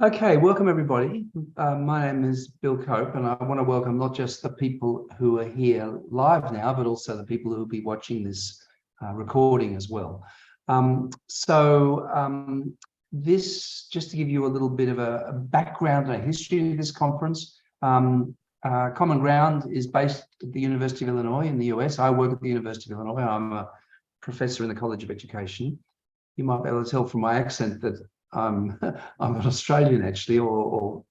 Okay, welcome everybody. My name is Bill Cope, and I want to welcome not just the people who are here live now, but also the people who will be watching this recording as well. This, just to give you a little bit of a background and a history of this conference. Common Ground is based at the University of Illinois in the US. I work at the University of Illinois. I'm a professor in the College of Education. You might be able to tell from my accent that I'm an Australian actually, or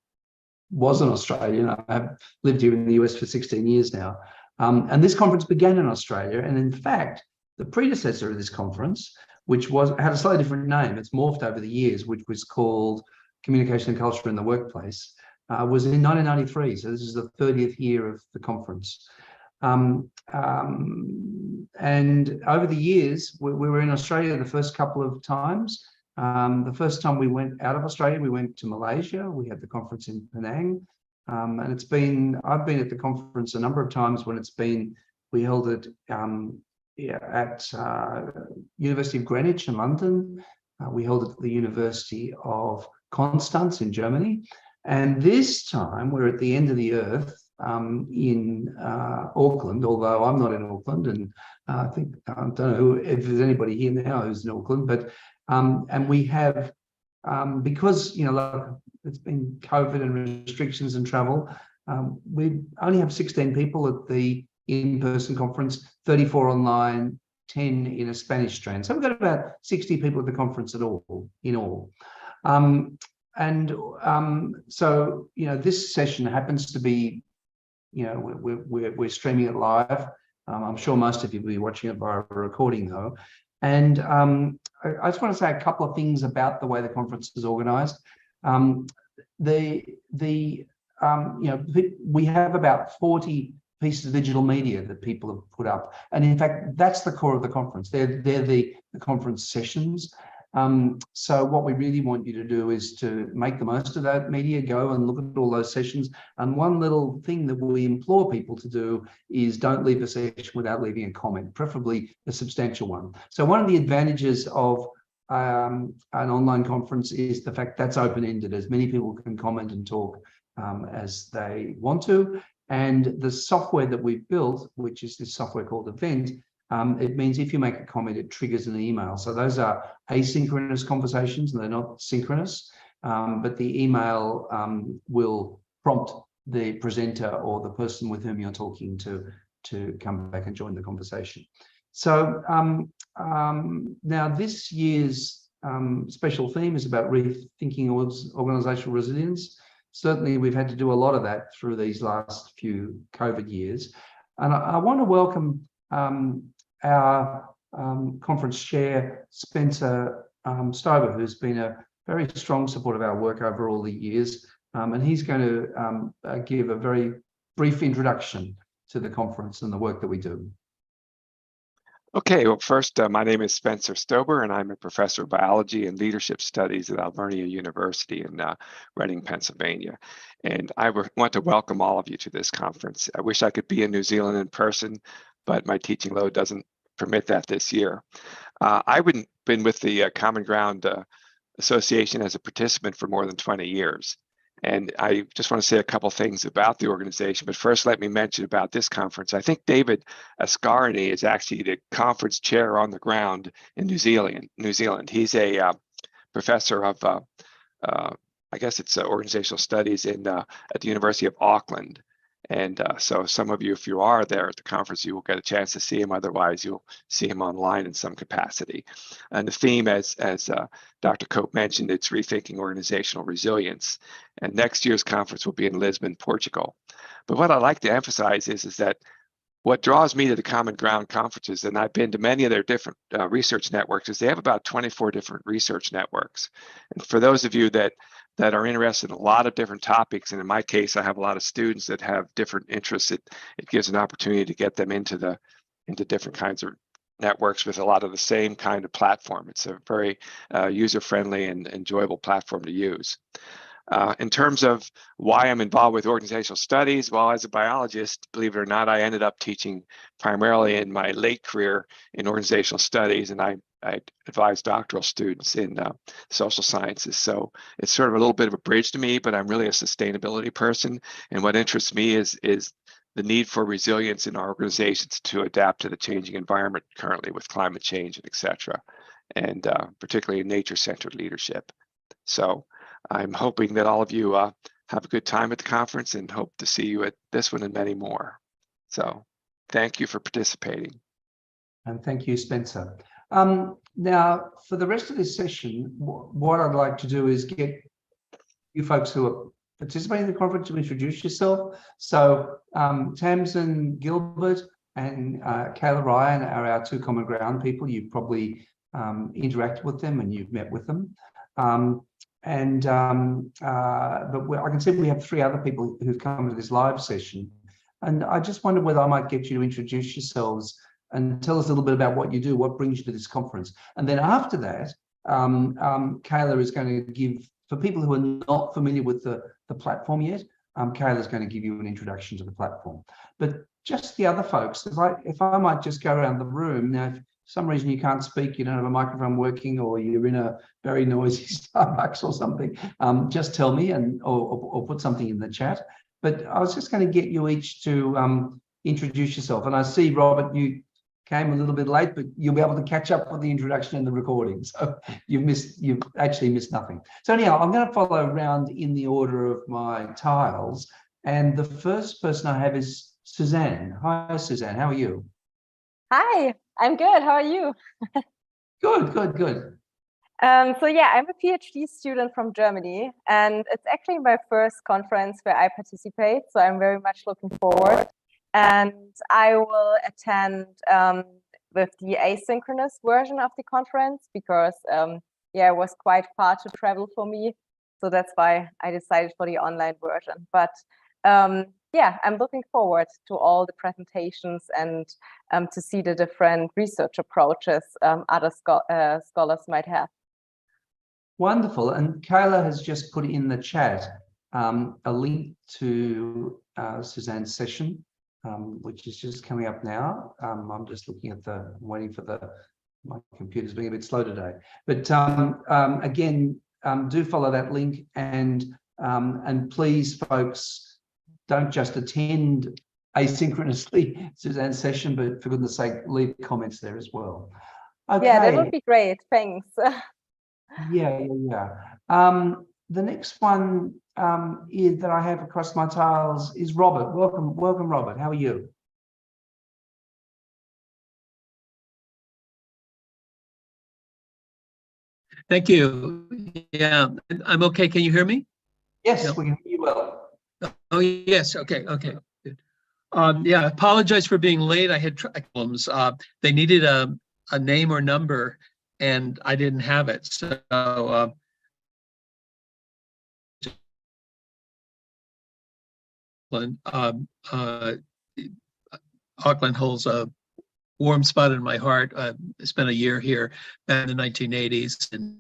was an Australian. I have lived here in the US for 16 years now. And this conference began in Australia. And in fact, the predecessor of this conference, which had a slightly different name, it's morphed over the years, which was called Communication and Culture in the Workplace, was in 1993. So this is the 30th year of the conference. And over the years, we were in Australia the first couple of times. The first time we went out of Australia, we went to Malaysia. We had the conference in Penang. And I've been at the conference a number of times when we held it at University of Greenwich in London. We held it at the University of Constance in Germany. And this time we're at the end of the earth in Auckland, although I'm not in Auckland. And I don't know if there's anybody here now who's in Auckland, but and we have, because, it's been COVID and restrictions and travel, we only have 16 people at the in-person conference, 34 online, 10 in a Spanish strand. So we've got about 60 people at the conference in all. So, this session happens to be, we're streaming it live. I'm sure most of you will be watching it via a recording though. And I just want to say a couple of things about the way the conference is organized. We have about 40 pieces of digital media that people have put up. And in fact, that's the core of the conference. They're the conference sessions. So what we really want you to do is to make the most of that media, go and look at all those sessions. And one little thing that we implore people to do is don't leave a session without leaving a comment, preferably a substantial one. So one of the advantages of an online conference is the fact that's open-ended, as many people can comment and talk as they want to. And the software that we've built, which is this software called Event, it means if you make a comment, it triggers an email. So those are asynchronous conversations, and they're not synchronous, but the email will prompt the presenter or the person with whom you're talking to come back and join the conversation. So now this year's special theme is about rethinking organizational resilience. Certainly, we've had to do a lot of that through these last few COVID years. And I want to welcome our conference chair, Spencer Stober, who's been a very strong support of our work over all the years. And he's going to give a very brief introduction to the conference and the work that we do. Okay, well, first, my name is Spencer Stober, and I'm a professor of biology and leadership studies at Alvernia University in Reading, Pennsylvania. And I want to welcome all of you to this conference. I wish I could be in New Zealand in person, but my teaching load doesn't permit that this year. I've been with the Common Ground Association as a participant for more than 20 years. And I just want to say a couple things about the organization. But first, let me mention about this conference. I think David Ascarani is actually the conference chair on the ground in New Zealand. He's a professor of, I guess it's organizational studies at the University of Auckland. And so some of you, if you are there at the conference, you will get a chance to see him. Otherwise, you'll see him online in some capacity. And the theme, as Dr. Cope mentioned, it's rethinking organizational resilience. And next year's conference will be in Lisbon, Portugal. But what I'd like to emphasize is that what draws me to the Common Ground conferences, and I've been to many of their different research networks, is they have about 24 different research networks. And for those of you that are interested in a lot of different topics, and in my case, I have a lot of students that have different interests, it gives an opportunity to get them into different kinds of networks with a lot of the same kind of platform. It's a very user-friendly and enjoyable platform to use. In terms of why I'm involved with organizational studies, well, as a biologist, believe it or not, I ended up teaching primarily in my late career in organizational studies, and I I advise doctoral students in social sciences. So it's sort of a little bit of a bridge to me, but I'm really a sustainability person. And what interests me is the need for resilience in our organizations to adapt to the changing environment currently with climate change and et cetera, and particularly in nature-centered leadership. So I'm hoping that all of you have a good time at the conference and hope to see you at this one and many more. So thank you for participating. And thank you, Spencer. Now, for the rest of this session, what I'd like to do is get you folks who are participating in the conference to introduce yourself. So Tamsin Gilbert and Kayla Ryan are our two Common Ground people. You've probably interacted with them and you've met with them. But I can see we have 3 other people who've come to this live session. And I just wondered whether I might get you to introduce yourselves and tell us a little bit about what you do, what brings you to this conference. And then after that, Kayla is going to give, for people who are not familiar with the platform yet, Kayla is going to give you an introduction to the platform. But just the other folks, if I might just go around the room. Now, if for some reason you can't speak, you don't have a microphone working, or you're in a very noisy Starbucks or something, just tell me or put something in the chat. But I was just going to get you each to introduce yourself. And I see, Robert, you came a little bit late, but you'll be able to catch up with the introduction and the recording. So you've actually missed nothing. So anyhow, I'm going to follow around in the order of my tiles. And the first person I have is Suzanne. Hi, Suzanne. How are you? Hi, I'm good. How are you? Good. So yeah, I'm a PhD student from Germany, and it's actually my first conference where I participate. So I'm very much looking forward. And I will attend with the asynchronous version of the conference because, it was quite far to travel for me. So that's why I decided for the online version. But I'm looking forward to all the presentations and to see the different research approaches other scholars might have. Wonderful. And Kayla has just put in the chat a link to Suzanne's session, which is just coming up now. I'm just looking at waiting for my computer's being a bit slow today. But again, do follow that link, and please, folks, don't just attend asynchronously Suzanne's session, but for goodness sake, leave comments there as well. Okay. Yeah, that would be great. Thanks. Yeah. The next one that I have across my tiles is Robert. Welcome, Robert. How are you? Thank you. Yeah, I'm okay. Can you hear me? Yes, no? We can hear you well. Oh, yes. Okay. Good. I apologize for being late. I had problems. They needed a name or number, and I didn't have it. So Auckland holds a warm spot in my heart. I spent a year here back in the 1980s, and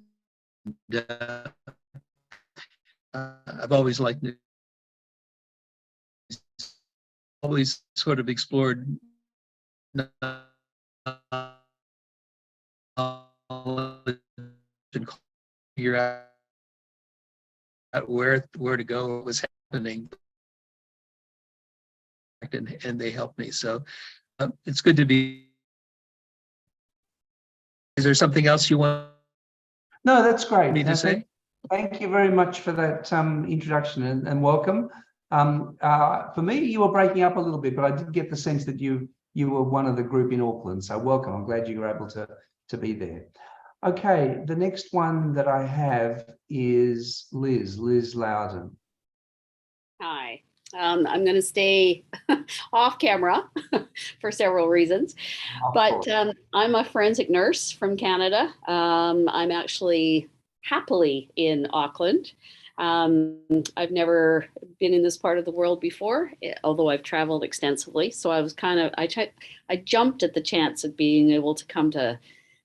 I've always liked New, always sort of explored knowledge and figure out where to go, what was happening, and they helped me. So it's good to be. Is there something else you want? No, that's great. Me to say? Thank you very much for that introduction and welcome. For me, you were breaking up a little bit, but I did get the sense that you were one of the group in Auckland. So welcome. I'm glad you were able to be there. Okay, the next one that I have is Liz Loudon. Hi. I'm going to stay off camera for several reasons, but I'm a forensic nurse from Canada. I'm actually happily in Auckland. I've never been in this part of the world before, although I've traveled extensively. So I was I jumped at the chance of being able to come to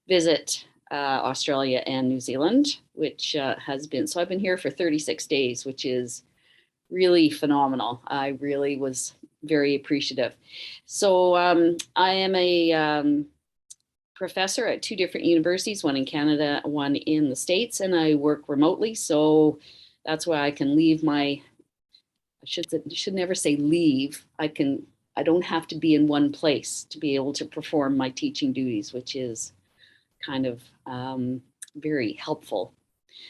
visit Australia and New Zealand, which has been, so I've been here for 36 days, which is really phenomenal. I really was very appreciative. So I am a professor at 2 different universities, one in Canada, one in the States, and I work remotely. So that's why I can leave I should never say leave. I don't have to be in one place to be able to perform my teaching duties, which is kind of very helpful.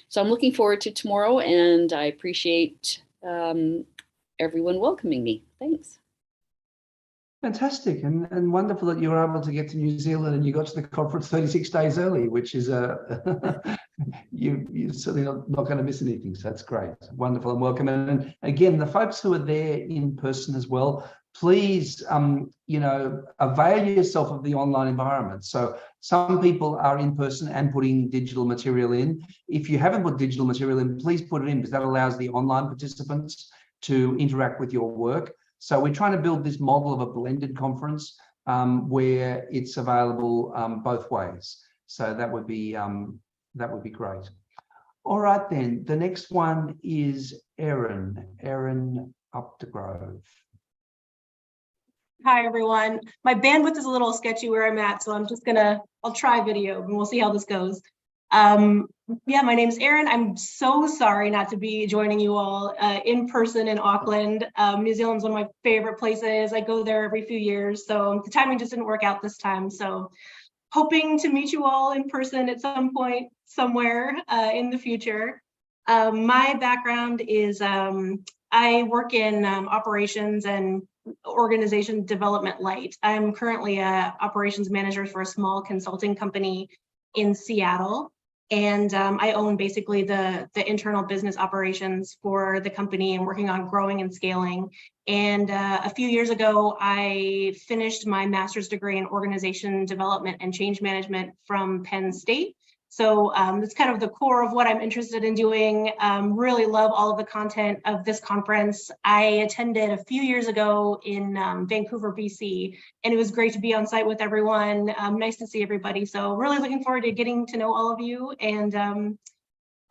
So I'm looking forward to tomorrow, and I appreciate everyone welcoming me. Thanks. Fantastic, and wonderful that you were able to get to New Zealand and you got to the conference 36 days early, which is you're certainly not going to miss anything. So that's great, wonderful, and welcome. And again, the folks who are there in person as well, please, avail yourself of the online environment. So some people are in person and putting digital material in. If you haven't put digital material in, please put it in, because that allows the online participants to interact with your work. So we're trying to build this model of a blended conference where it's available both ways. So that would be great. All right, then. The next one is Erin Updegrove. Hi, everyone. My bandwidth is a little sketchy where I'm at, so I'll try video and we'll see how this goes. Yeah, my name's Erin. I'm so sorry not to be joining you all in person in Auckland. New Zealand's one of my favorite places. I go there every few years, so the timing just didn't work out this time. So hoping to meet you all in person at some point somewhere in the future. My background is I work in operations and organization development light. I'm currently a operations manager for a small consulting company in Seattle. And I own basically the internal business operations for the company and working on growing and scaling. And a few years ago, I finished my master's degree in organization development and change management from Penn State. So that's kind of the core of what I'm interested in doing. Really love all of the content of this conference. I attended a few years ago in Vancouver, BC, and it was great to be on site with everyone. Nice to see everybody. So really looking forward to getting to know all of you and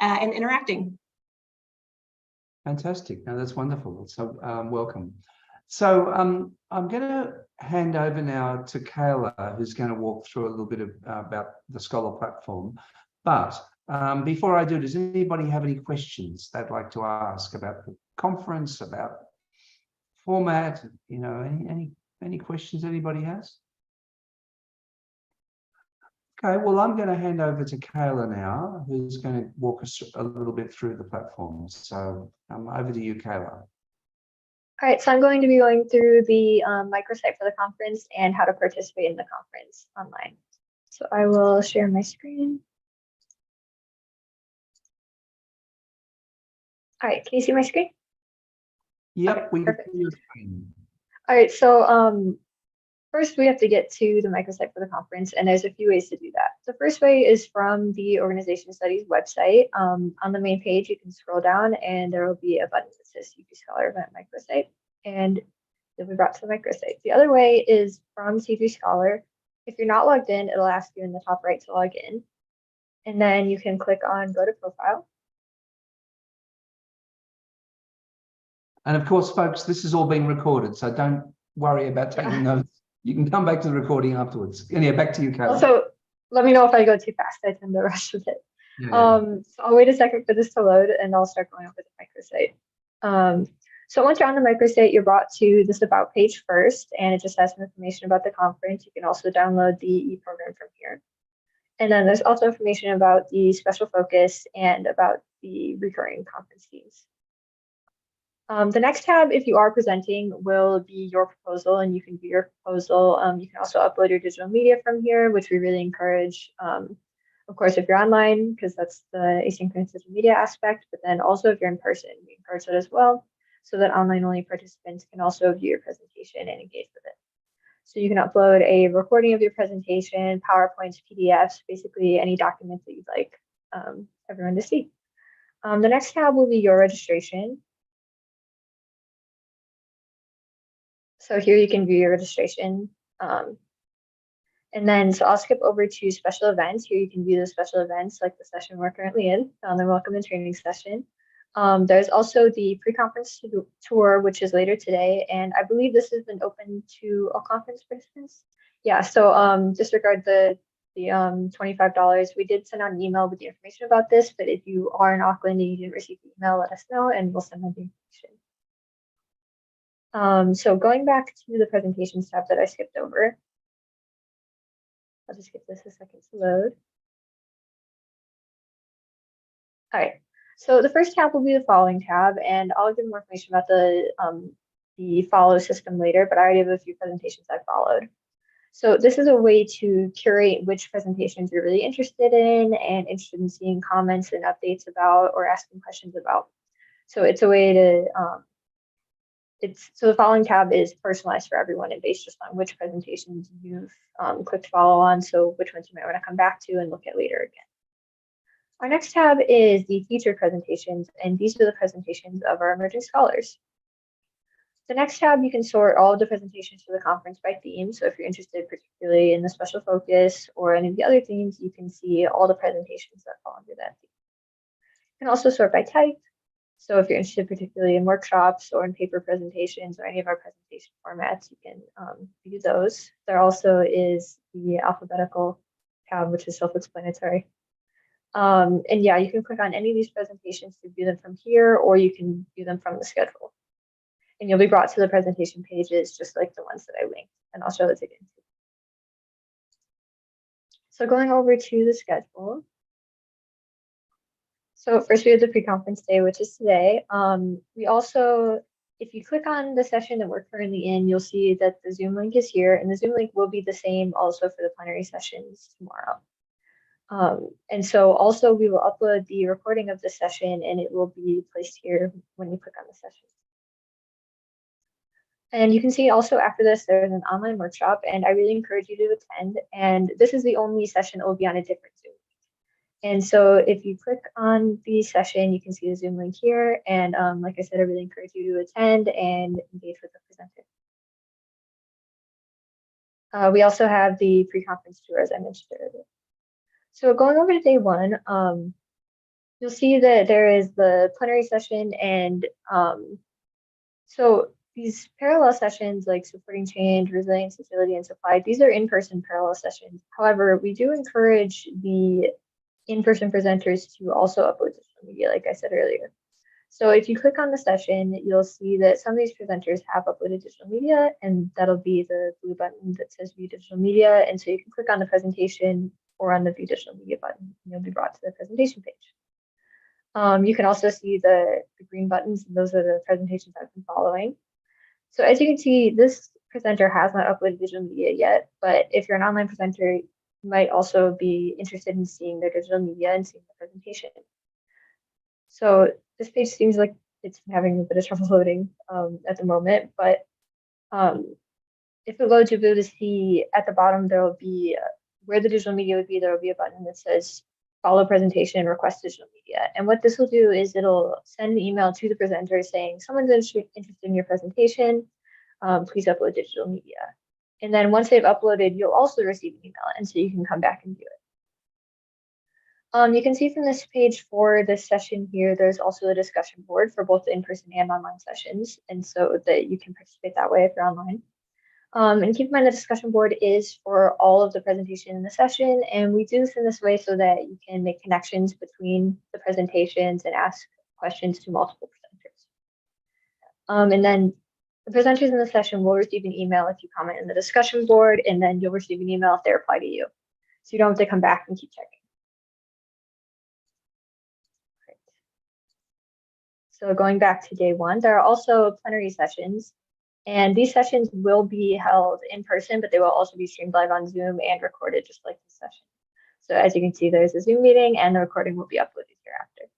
interacting. Fantastic. No, that's wonderful. So welcome. So I'm going to hand over now to Kayla, who's going to walk through a little bit about the Scholar platform. But before I do, does anybody have any questions they'd like to ask about the conference, about format? Any questions anybody has? Okay, well, I'm going to hand over to Kayla now, who's going to walk us a little bit through the platform. So over to you, Kayla. All right, so I'm going to be going through the microsite for the conference and how to participate in the conference online. So I will share my screen. All right, can you see my screen? Yep, okay, we perfect. can see your screen. All right, so first we have to get to the microsite for the conference, and there's a few ways to do that. The first way is from the Organization Studies website. On the main page, you can scroll down and there will be a button that says CGScholar Event Microsite, and you'll be brought to the microsite. The other way is from CGScholar. If you're not logged in, it'll ask you in the top right to log in, and then you can click on Go to Profile. And of course, folks, this is all being recorded, so don't worry about taking notes. You can come back to the recording afterwards. Anyway, back to you, Kayla. Also, let me know if I go too fast. I tend the rest of it. Yeah. So I'll wait a second for this to load, and I'll start going over the microsite. So once you're on the microsite, you're brought to this About page first, and it just has some information about the conference. You can also download the e-program from here. And then there's also information about the special focus and about the recurring conference themes. The next tab, if you are presenting, will be your proposal, and you can view your proposal. You can also upload your digital media from here, which we really encourage. Of course, if you're online, because that's the asynchronous digital media aspect, but then also if you're in person, we encourage that as well, so that online-only participants can also view your presentation and engage with it. So you can upload a recording of your presentation, PowerPoints, PDFs, basically any document that you'd like everyone to see. The next tab will be your registration. So here you can view your registration. And then, so I'll skip over to special events. Here you can view the special events like the session we're currently in, the welcome and training session. There's also the PreConference Tour, which is later today. And I believe this has been open to all conference participants. Yeah, so disregard the the $25. We did send out an email with the information about this, but if you are in Auckland and you didn't receive the email, let us know and we'll send out the information. So going back to the presentations tab that I skipped over, I'll just give this a second to load. All right, so the first tab will be the following tab, and I'll give more information about the follow system later, but I already have a few presentations I followed. So this is a way to curate which presentations you're really interested in and interested in seeing comments and updates about or asking questions about. So it's a way to, so the following tab is personalized for everyone and based just on which presentations you've clicked follow on, so which ones you might want to come back to and look at later again. Our next tab is the featured presentations, and these are the presentations of our emerging scholars. The next tab, you can sort all of the presentations for the conference by theme. So if you're interested particularly in the special focus or any of the other themes, you can see all the presentations that fall under that theme. You can also sort by type. So if you're interested particularly in workshops or in paper presentations or any of our presentation formats, you can view those. There also is the alphabetical tab, which is self-explanatory. And yeah, you can click on any of these presentations to view them from here, or you can view them from the schedule. And you'll be brought to the presentation pages just like the ones that I linked, and I'll show those again. So going over to the schedule. So first we have the pre-conference day, which is today. We also, if you click on the session that we're currently in, you'll see that the Zoom link is here, and the Zoom link will be the same also for the plenary sessions tomorrow. And so also we will upload the recording of the session and it will be placed here when you click on the session. And you can see also after this, there's an online workshop and I really encourage you to attend. And this is the only session that will be on a different Zoom. And so if you click on the session, you can see the Zoom link here. And like I said, I really encourage you to attend and engage with the presenter. We also have the pre-conference tour, as I mentioned earlier. So going over to day one, you'll see that there is the plenary session, and so these parallel sessions like supporting change, resilience, agility, and supply, these are in-person parallel sessions. However, we do encourage the in-person presenters to also upload social media, like I said earlier. So if you click on the session, you'll see that some of these presenters have uploaded digital media, and that'll be the blue button that says view digital media. And so you can click on the presentation or on the view digital media button, and you'll be brought to the presentation page. You can also see the green buttons, and those are the presentations I've been following. So as you can see, this presenter has not uploaded digital media yet, but if you're an online presenter, you might also be interested in seeing their digital media and seeing the presentation. So this page seems like it's having a bit of trouble loading at the moment, but if it loads, you'll be able to see at the bottom, there will be where the digital media would be, there will be a button that says follow presentation and request digital media. And what this will do is it'll send an email to the presenter saying, someone's interested in your presentation, please upload digital media. And then once they've uploaded, you'll also receive an email, and so you can come back and view it. You can see from this page for this session here, there's also a discussion board for both in-person and online sessions, and so that you can participate that way if you're online. And keep in mind the discussion board is for all of the presentation in the session, and we do this in this way so that you can make connections between the presentations and ask questions to multiple presenters. And then the presenters in the session will receive an email if you comment in the discussion board, and then you'll receive an email if they reply to you. So you don't have to come back and keep checking. Great. So going back to day one, there are also plenary sessions. And these sessions will be held in person, but they will also be streamed live on Zoom and recorded just like this session. So as you can see, there's a Zoom meeting and the recording will be uploaded hereafter,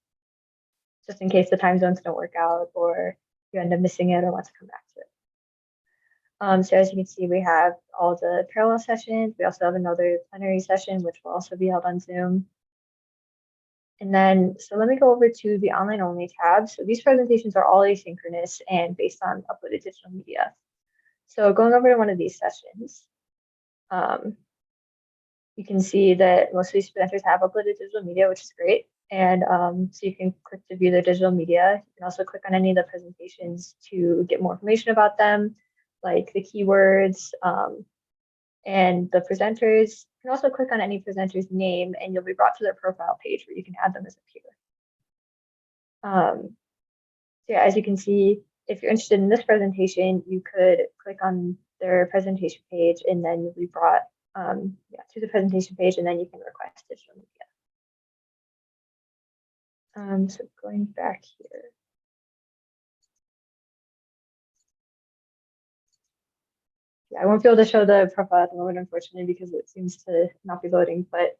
just in case the time zones don't work out or you end up missing it or want to come back to it. So as you can see, we have all the parallel sessions. We also have another plenary session, which will also be held on Zoom. And then, so let me go over to the online only tab. So these presentations are all asynchronous and based on uploaded digital media. So going over to one of these sessions, you can see that most of these presenters have uploaded digital media, which is great. And so you can click to view their digital media. You can also click on any of the presentations to get more information about them, like the keywords And the presenters, you can also click on any presenter's name and you'll be brought to their profile page where you can add them as a peer. So yeah, as you can see, if you're interested in this presentation, you could click on their presentation page and then you'll be brought to the presentation page, and then you can request digital media. So going back here. Yeah, I won't be able to show the profile at the moment, unfortunately, because it seems to not be loading, but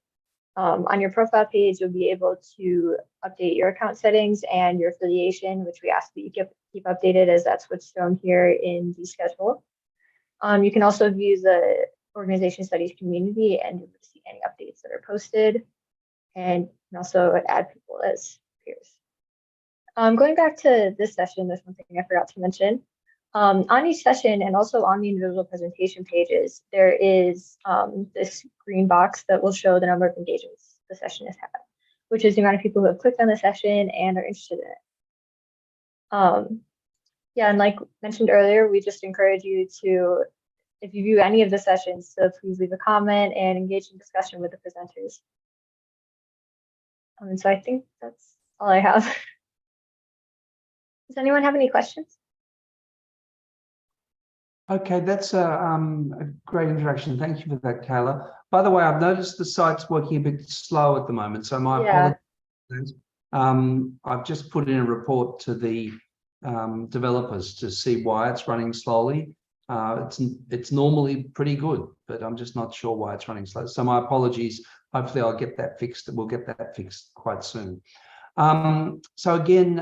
on your profile page, you'll be able to update your account settings and your affiliation, which we ask that you keep updated, as that's what's shown here in the schedule. You can also view the organization studies community and you'll see any updates that are posted, and you can also add people as peers. Going back to this session, there's one thing I forgot to mention. On each session and also on the individual presentation pages, there is this green box that will show the number of engagements the session has had, which is the amount of people who have clicked on the session and are interested in it. Yeah, and like mentioned earlier, we just encourage you to, if you view any of the sessions, so please leave a comment and engage in discussion with the presenters. And so I think that's all I have. Does anyone have any questions? Okay, that's a great introduction. Thank you for that, Kayla. By the way, I've noticed the site's working a bit slow at the moment, so my apologies. I've just put in a report to the developers to see why it's running slowly. It's normally pretty good, but I'm just not sure why it's running slow. So my apologies. Hopefully I'll get that fixed. We'll get that fixed quite soon. So again,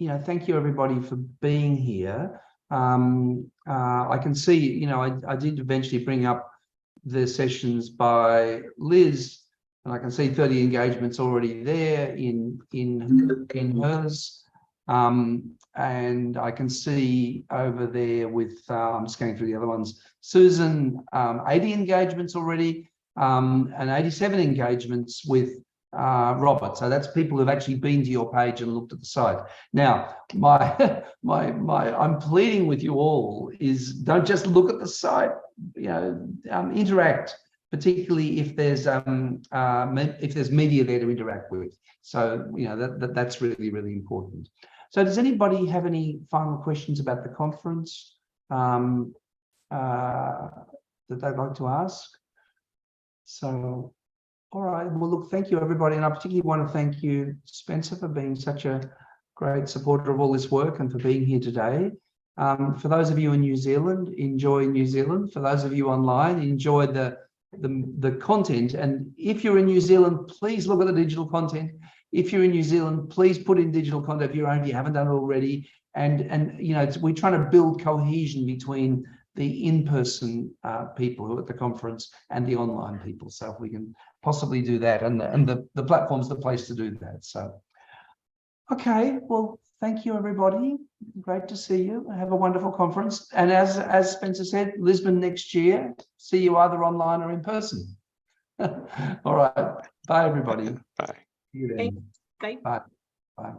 thank you everybody for being here. I can see, I did eventually bring up the sessions by Liz, and I can see 30 engagements already there in hers. And I can see over there with, I'm just going through the other ones, Susan, 80 engagements already, and 87 engagements with Robert. So that's people who've actually been to your page and looked at the site. Now, I'm pleading with you all is don't just look at the site, interact, particularly if there's media there to interact with. So, that's really, really important. So does anybody have any final questions about the conference that they'd like to ask? So, all right, well, look, thank you, everybody. And I particularly want to thank you, Spencer, for being such a great supporter of all this work and for being here today. For those of you in New Zealand, enjoy New Zealand. For those of you online, enjoy the content. And if you're in New Zealand, please look at the digital content. If you're in New Zealand, please put in digital content if you haven't done it already. And we're trying to build cohesion between the in-person people who are at the conference and the online people. So if we can possibly do that, and the platform's the place to do that. So, okay, well, thank you, everybody. Great to see you. Have a wonderful conference. And as Spencer said, Lisbon next year. See you either online or in person. All right. Bye, everybody. Bye. See you then. Bye. Bye. Bye.